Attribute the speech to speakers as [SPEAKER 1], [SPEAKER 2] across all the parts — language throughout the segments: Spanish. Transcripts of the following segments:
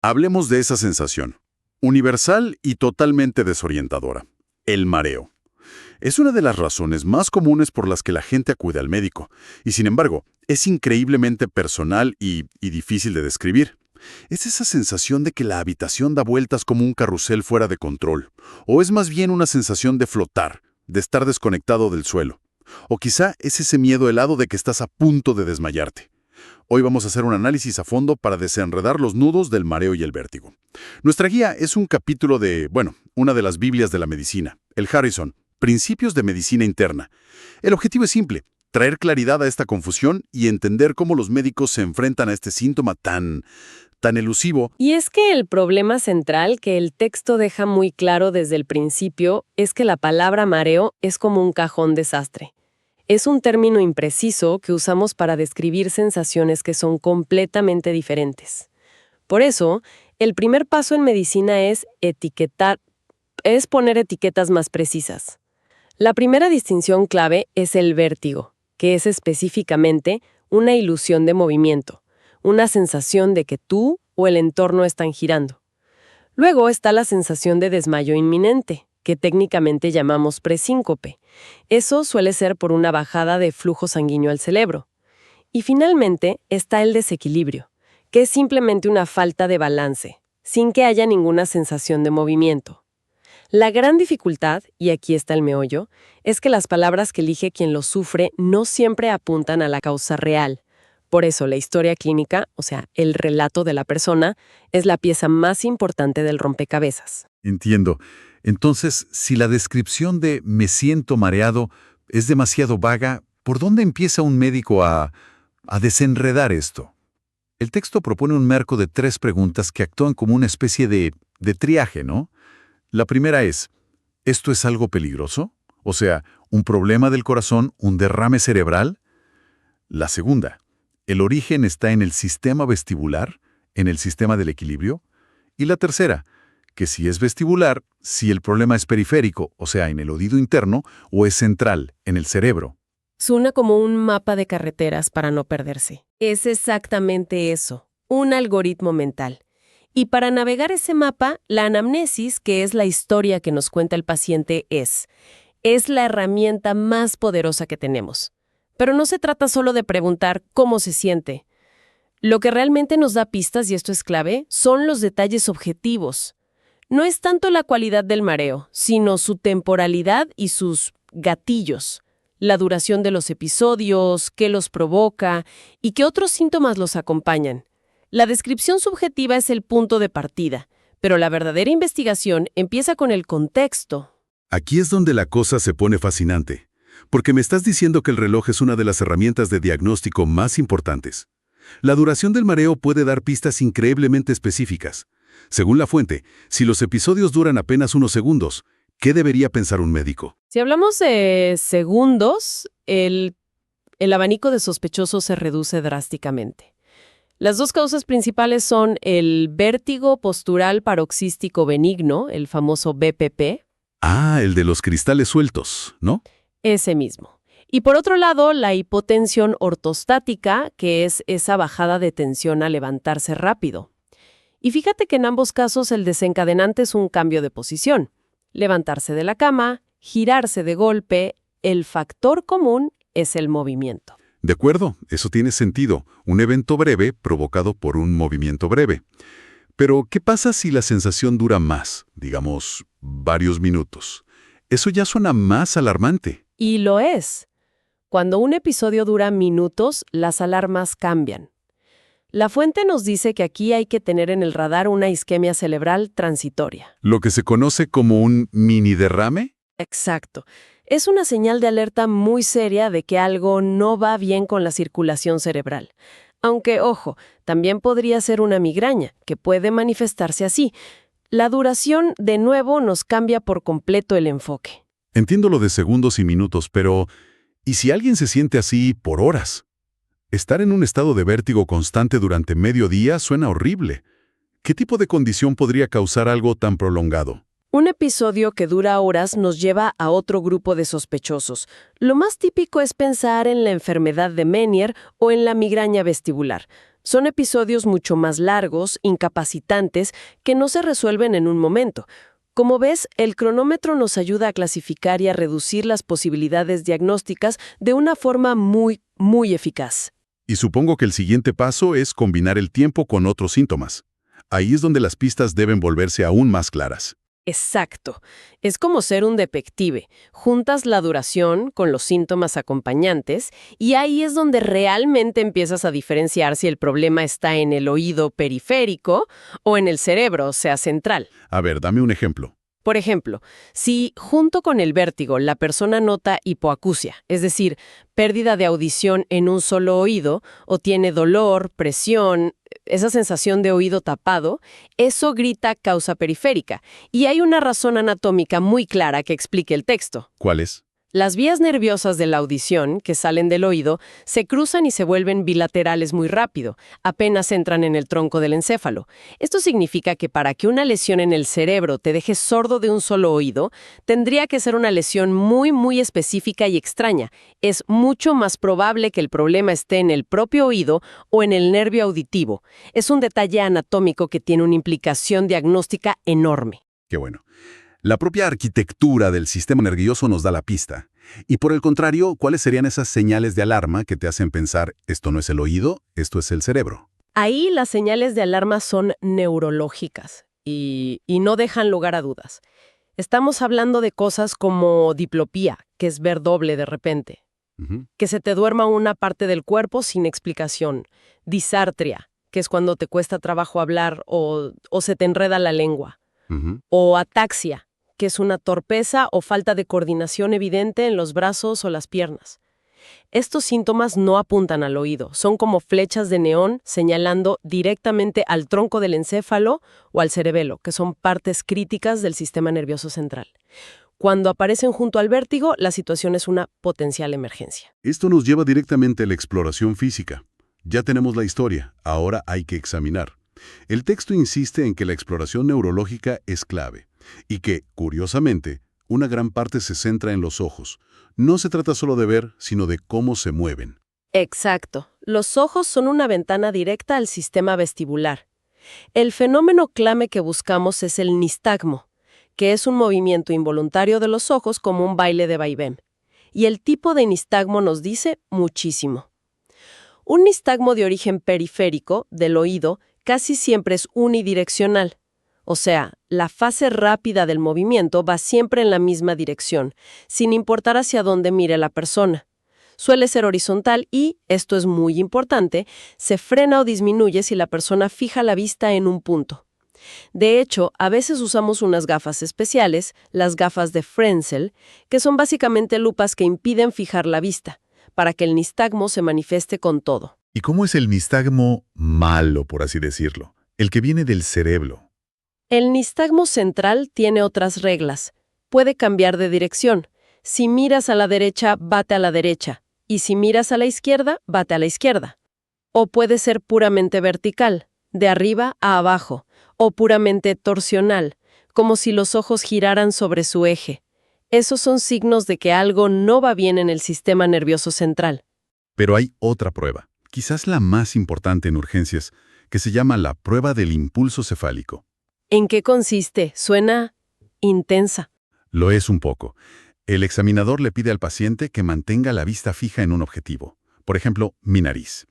[SPEAKER 1] Hablemos de esa sensación, universal y totalmente desorientadora, el mareo. Es una de las razones más comunes por las que la gente acude al médico, y sin embargo, es increíblemente personal y difícil de describir. ¿Es esa sensación de que la habitación da vueltas como un carrusel fuera de control? ¿O es más bien una sensación de flotar, de estar desconectado del suelo? ¿O quizá es ese miedo helado de que estás a punto de desmayarte? Hoy vamos a hacer un análisis a fondo para desenredar los nudos del mareo y el vértigo. Nuestra guía es un capítulo de, una de las Biblias de la medicina, el Harrison, Principios de Medicina Interna. El objetivo es simple, traer claridad a esta confusión y entender cómo los médicos se enfrentan a este síntoma tan elusivo.
[SPEAKER 2] Y es que el problema central que el texto deja muy claro desde el principio es que la palabra mareo es como un cajón desastre. Es un término impreciso que usamos para describir sensaciones que son completamente diferentes. Por eso, el primer paso en medicina es poner etiquetas más precisas. La primera distinción clave es el vértigo, que es específicamente una ilusión de movimiento, una sensación de que tú o el entorno están girando. Luego está la sensación de desmayo inminente, que técnicamente llamamos presíncope. Eso suele ser por una bajada de flujo sanguíneo al cerebro. Y finalmente está el desequilibrio, que es simplemente una falta de balance, sin que haya ninguna sensación de movimiento. La gran dificultad, y aquí está el meollo, es que las palabras que elige quien lo sufre no siempre apuntan a la causa real. Por eso la historia clínica, o sea, el relato de la persona, es la pieza más importante del rompecabezas.
[SPEAKER 3] Entiendo. Entonces, si la descripción de me siento mareado es demasiado vaga, ¿por dónde empieza un médico a desenredar esto? El texto propone un marco de 3 preguntas que actúan como una especie de triaje, ¿no? La primera es, ¿esto es algo peligroso? O sea, ¿un problema del corazón, un derrame cerebral? La segunda, ¿el origen está en el sistema vestibular, en el sistema del equilibrio? Y la tercera, que si es vestibular, si el problema es periférico, o sea, en el oído interno, o es central, en el cerebro.
[SPEAKER 2] Suena como un mapa de carreteras para no perderse. Es exactamente eso, un algoritmo mental. Y para navegar ese mapa, la anamnesis, que es la historia que nos cuenta el paciente, es la herramienta más poderosa que tenemos. Pero no se trata solo de preguntar cómo se siente. Lo que realmente nos da pistas, y esto es clave, son los detalles objetivos. No es tanto la cualidad del mareo, sino su temporalidad y sus gatillos. La duración de los episodios, qué los provoca y qué otros síntomas los acompañan. La descripción subjetiva es el punto de partida, pero la verdadera investigación empieza con el contexto.
[SPEAKER 1] Aquí es donde la cosa se pone fascinante, porque me estás diciendo que el reloj es una de las herramientas de diagnóstico más importantes. La duración del mareo puede dar pistas increíblemente específicas. Según la fuente, si los episodios duran apenas unos segundos, ¿qué debería pensar un médico?
[SPEAKER 2] Si hablamos de segundos, el abanico de sospechosos se reduce drásticamente. Las 2 causas principales son el vértigo postural paroxístico benigno, el famoso BPP.
[SPEAKER 1] Ah, el de los cristales sueltos, ¿no?
[SPEAKER 2] Ese mismo. Y por otro lado, la hipotensión ortostática, que es esa bajada de tensión al levantarse rápido. Y fíjate que en ambos casos el desencadenante es un cambio de posición. Levantarse de la cama, girarse de golpe, el factor común es el movimiento.
[SPEAKER 1] De acuerdo, eso tiene sentido. Un evento breve provocado por un movimiento breve. Pero, ¿qué pasa si la sensación dura más? Digamos, varios minutos. Eso ya suena más alarmante.
[SPEAKER 2] Y lo es. Cuando un episodio dura minutos, las alarmas cambian. La fuente nos dice que aquí hay que tener en el radar una isquemia cerebral transitoria.
[SPEAKER 1] ¿Lo que se conoce como un mini derrame?
[SPEAKER 2] Exacto. Es una señal de alerta muy seria de que algo no va bien con la circulación cerebral. Aunque, ojo, también podría ser una migraña, que puede manifestarse así. La duración, de nuevo, nos cambia por completo el enfoque.
[SPEAKER 1] Entiendo lo de segundos y minutos, pero ¿y si alguien se siente así por horas? Estar en un estado de vértigo constante durante medio día suena horrible. ¿Qué tipo de condición podría causar algo tan prolongado?
[SPEAKER 2] Un episodio que dura horas nos lleva a otro grupo de sospechosos. Lo más típico es pensar en la enfermedad de Meniere o en la migraña vestibular. Son episodios mucho más largos, incapacitantes, que no se resuelven en un momento. Como ves, el cronómetro nos ayuda a clasificar y a reducir las posibilidades diagnósticas de una forma muy, muy eficaz.
[SPEAKER 1] Y supongo que el siguiente paso es combinar el tiempo con otros síntomas. Ahí es donde las pistas deben volverse aún más claras.
[SPEAKER 2] Exacto. Es como ser un detective. Juntas la duración con los síntomas acompañantes y ahí es donde realmente empiezas a diferenciar si el problema está en el oído periférico o en el cerebro, o sea, central.
[SPEAKER 1] A ver, dame un ejemplo.
[SPEAKER 2] Por ejemplo, si junto con el vértigo la persona nota hipoacusia, es decir, pérdida de audición en un solo oído, o tiene dolor, presión, esa sensación de oído tapado, eso grita causa periférica. Y hay una razón anatómica muy clara que explique el texto.
[SPEAKER 1] ¿Cuál es?
[SPEAKER 2] Las vías nerviosas de la audición, que salen del oído, se cruzan y se vuelven bilaterales muy rápido, apenas entran en el tronco del encéfalo. Esto significa que para que una lesión en el cerebro te deje sordo de un solo oído, tendría que ser una lesión muy, muy específica y extraña. Es mucho más probable que el problema esté en el propio oído o en el nervio auditivo. Es un detalle anatómico que tiene una implicación diagnóstica enorme.
[SPEAKER 1] Qué bueno. La propia arquitectura del sistema nervioso nos da la pista. Y por el contrario, ¿cuáles serían esas señales de alarma que te hacen pensar, esto no es el oído, esto es el cerebro?
[SPEAKER 2] Ahí las señales de alarma son neurológicas y no dejan lugar a dudas. Estamos hablando de cosas como diplopía, que es ver doble de repente, que se te duerma una parte del cuerpo sin explicación, disartria, que es cuando te cuesta trabajo hablar o se te enreda la lengua, o ataxia, que es una torpeza o falta de coordinación evidente en los brazos o las piernas. Estos síntomas no apuntan al oído, son como flechas de neón señalando directamente al tronco del encéfalo o al cerebelo, que son partes críticas del sistema nervioso central. Cuando aparecen junto al vértigo, la situación es una potencial emergencia.
[SPEAKER 1] Esto nos lleva directamente a la exploración física. Ya tenemos la historia, ahora hay que examinar. El texto insiste en que la exploración neurológica es clave y que, curiosamente, una gran parte se centra en los ojos. No se trata solo de ver, sino de cómo se mueven.
[SPEAKER 2] Exacto. Los ojos son una ventana directa al sistema vestibular. El fenómeno clave que buscamos es el nistagmo, que es un movimiento involuntario de los ojos como un baile de vaivén. Y el tipo de nistagmo nos dice muchísimo. Un nistagmo de origen periférico, del oído, casi siempre es unidireccional. O sea, la fase rápida del movimiento va siempre en la misma dirección, sin importar hacia dónde mire la persona. Suele ser horizontal y, esto es muy importante, se frena o disminuye si la persona fija la vista en un punto. De hecho, a veces usamos unas gafas especiales, las gafas de Frenzel, que son básicamente lupas que impiden fijar la vista, para que el nistagmo se manifieste con todo.
[SPEAKER 1] ¿Y cómo es el nistagmo malo, por así decirlo? El que viene del cerebro.
[SPEAKER 2] El nistagmo central tiene otras reglas. Puede cambiar de dirección. Si miras a la derecha, bate a la derecha. Y si miras a la izquierda, bate a la izquierda. O puede ser puramente vertical, de arriba a abajo. O puramente torsional, como si los ojos giraran sobre su eje. Esos son signos de que algo no va bien en el sistema nervioso central.
[SPEAKER 1] Pero hay otra prueba, quizás la más importante en urgencias, que se llama la prueba del impulso cefálico.
[SPEAKER 2] ¿En qué consiste? Suena intensa.
[SPEAKER 1] Lo es un poco. El examinador le pide al paciente que mantenga la vista fija en un objetivo. Por ejemplo, mi nariz.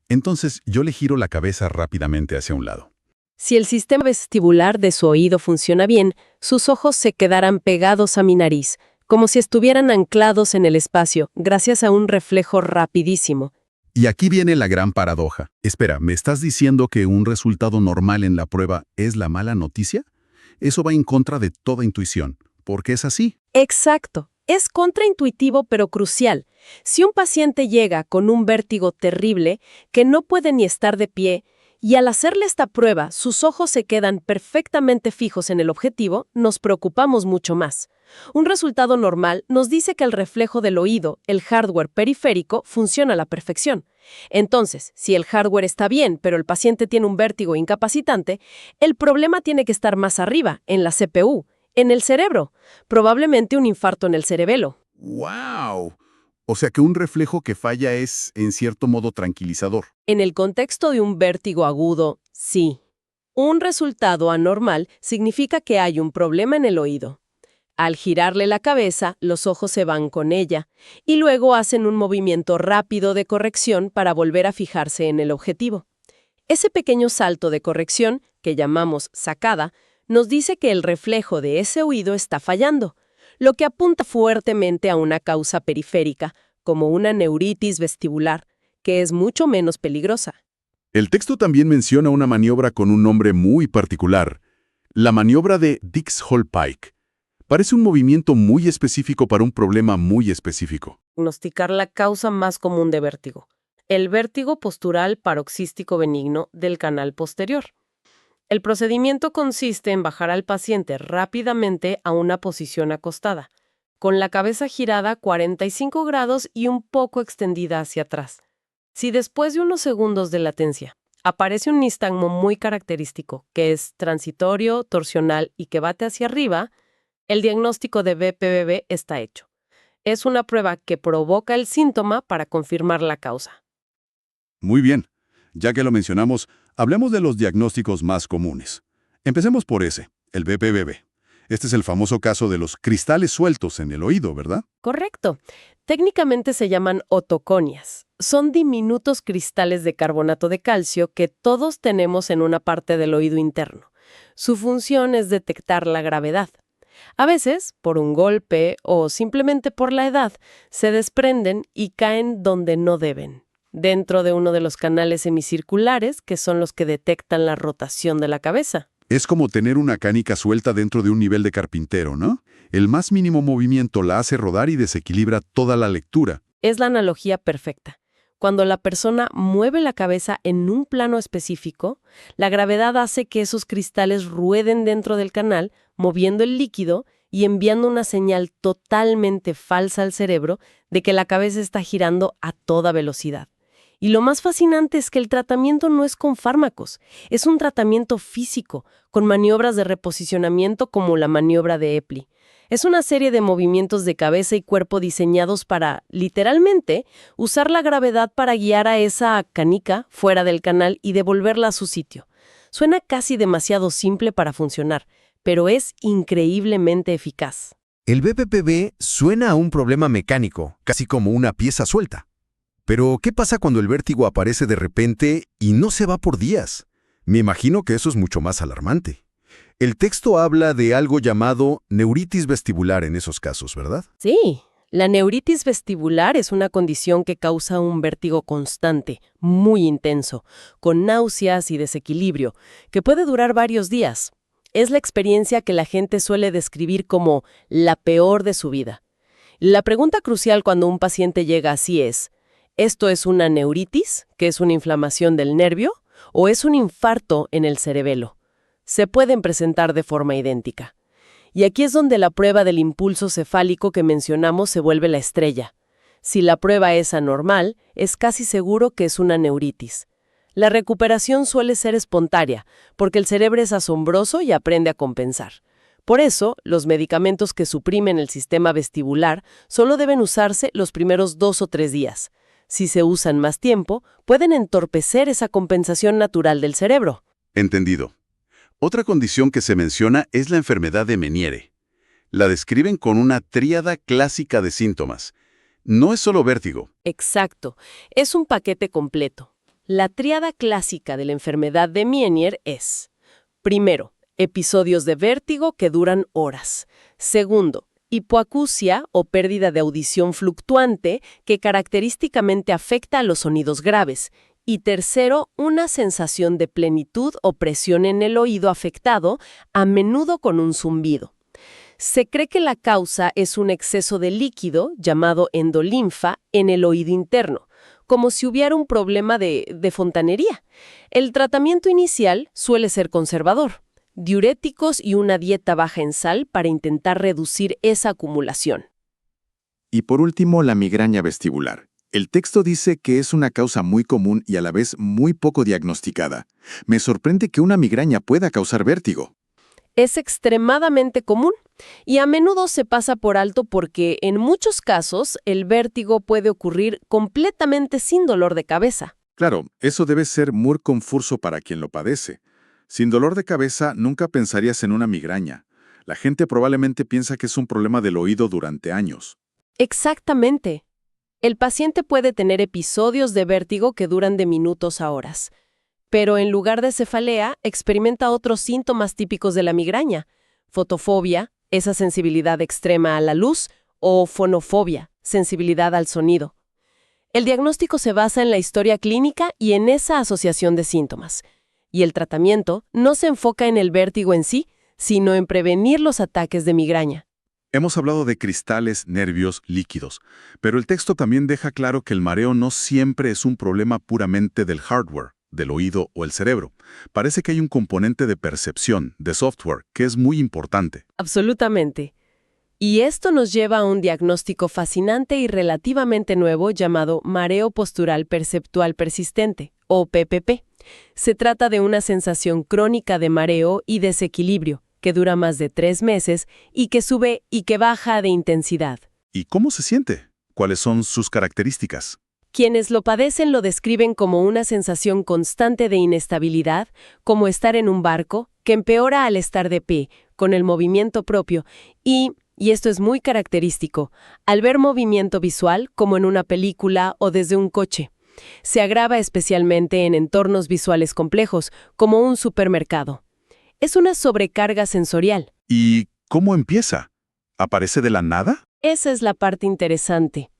[SPEAKER 1] Entonces yo le giro la cabeza rápidamente hacia un lado.
[SPEAKER 2] Si el sistema vestibular de su oído funciona bien, sus ojos se quedarán pegados a mi nariz, como si estuvieran anclados en el espacio, gracias a un reflejo rapidísimo.
[SPEAKER 1] Y aquí viene la gran paradoja. Espera, ¿me estás diciendo que un resultado normal en la prueba es la mala noticia? Eso va en contra de toda intuición. ¿Por qué es así?
[SPEAKER 2] Exacto. Es contraintuitivo pero crucial. Si un paciente llega con un vértigo terrible, que no puede ni estar de pie, y al hacerle esta prueba sus ojos se quedan perfectamente fijos en el objetivo, nos preocupamos mucho más. Un resultado normal nos dice que el reflejo del oído, el hardware periférico, funciona a la perfección. Entonces, si el hardware está bien, pero el paciente tiene un vértigo incapacitante, el problema tiene que estar más arriba, en la CPU, en el cerebro, probablemente un infarto en el cerebelo.
[SPEAKER 1] ¡Wow! O sea que un reflejo que falla es, en cierto modo, tranquilizador.
[SPEAKER 2] En el contexto de un vértigo agudo, sí. Un resultado anormal significa que hay un problema en el oído. Al girarle la cabeza, los ojos se van con ella y luego hacen un movimiento rápido de corrección para volver a fijarse en el objetivo. Ese pequeño salto de corrección, que llamamos sacada, nos dice que el reflejo de ese oído está fallando, lo que apunta fuertemente a una causa periférica, como una neuritis vestibular, que es mucho menos peligrosa.
[SPEAKER 1] El texto también menciona una maniobra con un nombre muy particular, la maniobra de Dix-Hallpike. Parece un movimiento muy específico para un problema muy específico.
[SPEAKER 2] Diagnosticar la causa más común de vértigo, el vértigo postural paroxístico benigno del canal posterior. El procedimiento consiste en bajar al paciente rápidamente a una posición acostada, con la cabeza girada 45 grados y un poco extendida hacia atrás. Si después de unos segundos de latencia aparece un nistagmo muy característico, que es transitorio, torsional y que bate hacia arriba, el diagnóstico de BPBB está hecho. Es una prueba que provoca el síntoma para confirmar la causa.
[SPEAKER 1] Muy bien. Ya que lo mencionamos, hablemos de los diagnósticos más comunes. Empecemos por ese, el BPBB. Este es el famoso caso de los cristales sueltos en el oído, ¿verdad?
[SPEAKER 2] Correcto. Técnicamente se llaman otoconias. Son diminutos cristales de carbonato de calcio que todos tenemos en una parte del oído interno. Su función es detectar la gravedad. A veces, por un golpe o simplemente por la edad, se desprenden y caen donde no deben, dentro de uno de los canales semicirculares que son los que detectan la rotación de la cabeza.
[SPEAKER 1] Es como tener una canica suelta dentro de un nivel de carpintero, ¿no? El más mínimo movimiento la hace rodar y desequilibra toda la lectura.
[SPEAKER 2] Es la analogía perfecta. Cuando la persona mueve la cabeza en un plano específico, la gravedad hace que esos cristales rueden dentro del canal, moviendo el líquido y enviando una señal totalmente falsa al cerebro de que la cabeza está girando a toda velocidad. Y lo más fascinante es que el tratamiento no es con fármacos, es un tratamiento físico, con maniobras de reposicionamiento como la maniobra de Epley. Es una serie de movimientos de cabeza y cuerpo diseñados para, literalmente, usar la gravedad para guiar a esa canica fuera del canal y devolverla a su sitio. Suena casi demasiado simple para funcionar, pero es increíblemente eficaz.
[SPEAKER 4] El BPPB suena a un problema mecánico, casi como una pieza suelta. Pero, ¿qué pasa cuando el vértigo aparece de repente y no se va por días? Me imagino que eso es mucho más alarmante. El texto habla de algo llamado neuritis vestibular en esos casos, ¿verdad?
[SPEAKER 2] Sí, la neuritis vestibular es una condición que causa un vértigo constante, muy intenso, con náuseas y desequilibrio, que puede durar varios días. Es la experiencia que la gente suele describir como la peor de su vida. La pregunta crucial cuando un paciente llega así es: ¿esto es una neuritis, que es una inflamación del nervio, o es un infarto en el cerebelo? Se pueden presentar de forma idéntica. Y aquí es donde la prueba del impulso cefálico que mencionamos se vuelve la estrella. Si la prueba es anormal, es casi seguro que es una neuritis. La recuperación suele ser espontánea, porque el cerebro es asombroso y aprende a compensar. Por eso, los medicamentos que suprimen el sistema vestibular solo deben usarse los primeros 2 o 3 días. Si se usan más tiempo, pueden entorpecer esa compensación natural del cerebro.
[SPEAKER 1] Entendido. Otra condición que se menciona es la enfermedad de Meniere. La describen con una tríada clásica de síntomas. No es solo vértigo.
[SPEAKER 2] Exacto. Es un paquete completo. La tríada clásica de la enfermedad de Meniere es: primero, episodios de vértigo que duran horas. Segundo, hipoacusia o pérdida de audición fluctuante que característicamente afecta a los sonidos graves. Y tercero, una sensación de plenitud o presión en el oído afectado, a menudo con un zumbido. Se cree que la causa es un exceso de líquido, llamado endolinfa, en el oído interno, como si hubiera un problema de fontanería. El tratamiento inicial suele ser conservador: diuréticos y una dieta baja en sal para intentar reducir esa acumulación.
[SPEAKER 5] Y por último, la migraña vestibular. El texto dice que es una causa muy común y a la vez muy poco diagnosticada. Me sorprende que una migraña pueda causar vértigo.
[SPEAKER 2] Es extremadamente común. Y a menudo se pasa por alto porque, en muchos casos, el vértigo puede ocurrir completamente sin dolor de cabeza.
[SPEAKER 5] Claro, eso debe ser muy confuso para quien lo padece. Sin dolor de cabeza, nunca pensarías en una migraña. La gente probablemente piensa que es un problema del oído durante años.
[SPEAKER 2] Exactamente. El paciente puede tener episodios de vértigo que duran de minutos a horas. Pero en lugar de cefalea, experimenta otros síntomas típicos de la migraña: fotofobia, esa sensibilidad extrema a la luz, o fonofobia, sensibilidad al sonido. El diagnóstico se basa en la historia clínica y en esa asociación de síntomas. Y el tratamiento no se enfoca en el vértigo en sí, sino en prevenir los ataques de migraña.
[SPEAKER 1] Hemos hablado de cristales, nervios, líquidos, pero el texto también deja claro que el mareo no siempre es un problema puramente del hardware, del oído o el cerebro. Parece que hay un componente de percepción, de software, que es muy importante.
[SPEAKER 2] Absolutamente. Y esto nos lleva a un diagnóstico fascinante y relativamente nuevo llamado mareo postural perceptual persistente, o PPP. Se trata de una sensación crónica de mareo y desequilibrio, que dura más de 3 meses y que sube y que baja de intensidad.
[SPEAKER 1] ¿Y cómo se siente? ¿Cuáles son sus características?
[SPEAKER 2] Quienes lo padecen lo describen como una sensación constante de inestabilidad, como estar en un barco, que empeora al estar de pie, con el movimiento propio, y esto es muy característico, al ver movimiento visual, como en una película o desde un coche. Se agrava especialmente en entornos visuales complejos, como un supermercado. Es una sobrecarga sensorial.
[SPEAKER 1] ¿Y cómo empieza? ¿Aparece de la nada?
[SPEAKER 2] Esa es la parte interesante.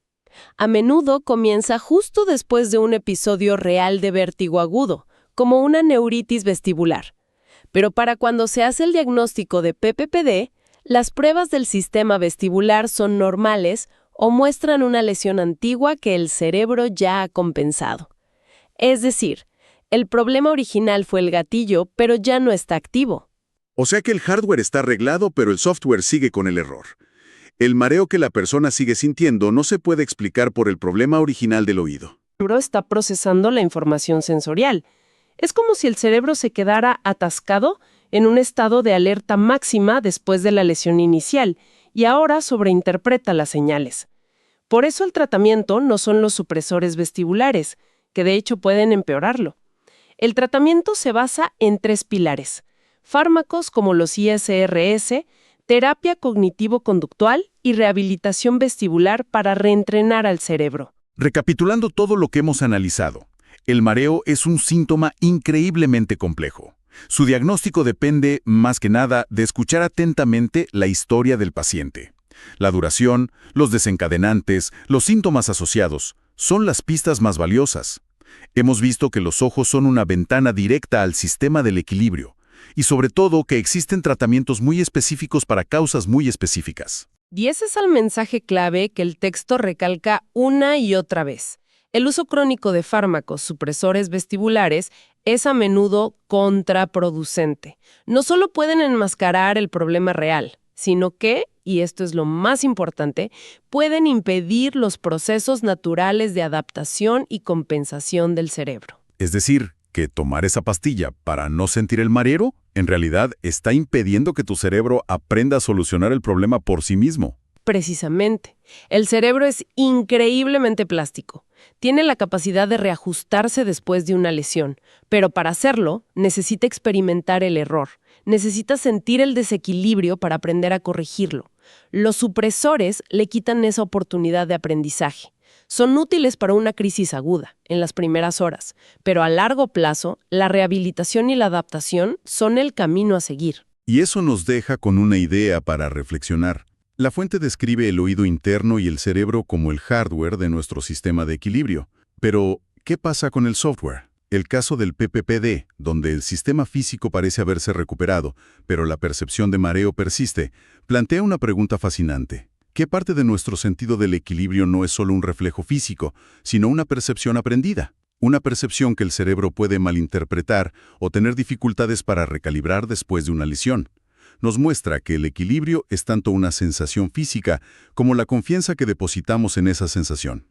[SPEAKER 2] A menudo comienza justo después de un episodio real de vértigo agudo, como una neuritis vestibular. Pero para cuando se hace el diagnóstico de PPPD, las pruebas del sistema vestibular son normales o muestran una lesión antigua que el cerebro ya ha compensado. Es decir, el problema original fue el gatillo, pero ya no está activo.
[SPEAKER 1] O sea que el hardware está arreglado, pero el software sigue con el error. El mareo que la persona sigue sintiendo no se puede explicar por el problema original del oído.
[SPEAKER 2] El cerebro está procesando la información sensorial. Es como si el cerebro se quedara atascado en un estado de alerta máxima después de la lesión inicial y ahora sobreinterpreta las señales. Por eso el tratamiento no son los supresores vestibulares, que de hecho pueden empeorarlo. El tratamiento se basa en 3 pilares: fármacos como los ISRS, terapia cognitivo-conductual y rehabilitación vestibular para reentrenar al cerebro.
[SPEAKER 1] Recapitulando todo lo que hemos analizado, el mareo es un síntoma increíblemente complejo. Su diagnóstico depende, más que nada, de escuchar atentamente la historia del paciente. La duración, los desencadenantes, los síntomas asociados, son las pistas más valiosas. Hemos visto que los ojos son una ventana directa al sistema del equilibrio, y sobre todo que existen tratamientos muy específicos para causas muy específicas.
[SPEAKER 2] Y ese es el mensaje clave que el texto recalca una y otra vez. El uso crónico de fármacos supresores vestibulares es a menudo contraproducente. No solo pueden enmascarar el problema real, sino que, y esto es lo más importante, pueden impedir los procesos naturales de adaptación y compensación del cerebro.
[SPEAKER 1] Es decir, que tomar esa pastilla para no sentir el mareo, en realidad está impidiendo que tu cerebro aprenda a solucionar el problema por sí mismo.
[SPEAKER 2] Precisamente. El cerebro es increíblemente plástico. Tiene la capacidad de reajustarse después de una lesión, pero para hacerlo necesita experimentar el error. Necesita sentir el desequilibrio para aprender a corregirlo. Los supresores le quitan esa oportunidad de aprendizaje. Son útiles para una crisis aguda, en las primeras horas, pero a largo plazo, la rehabilitación y la adaptación son el camino a seguir.
[SPEAKER 1] Y eso nos deja con una idea para reflexionar. La fuente describe el oído interno y el cerebro como el hardware de nuestro sistema de equilibrio. Pero, ¿qué pasa con el software? El caso del PPPD, donde el sistema físico parece haberse recuperado, pero la percepción de mareo persiste, plantea una pregunta fascinante. ¿Qué parte de nuestro sentido del equilibrio no es solo un reflejo físico, sino una percepción aprendida? Una percepción que el cerebro puede malinterpretar o tener dificultades para recalibrar después de una lesión. Nos muestra que el equilibrio es tanto una sensación física como la confianza que depositamos en esa sensación.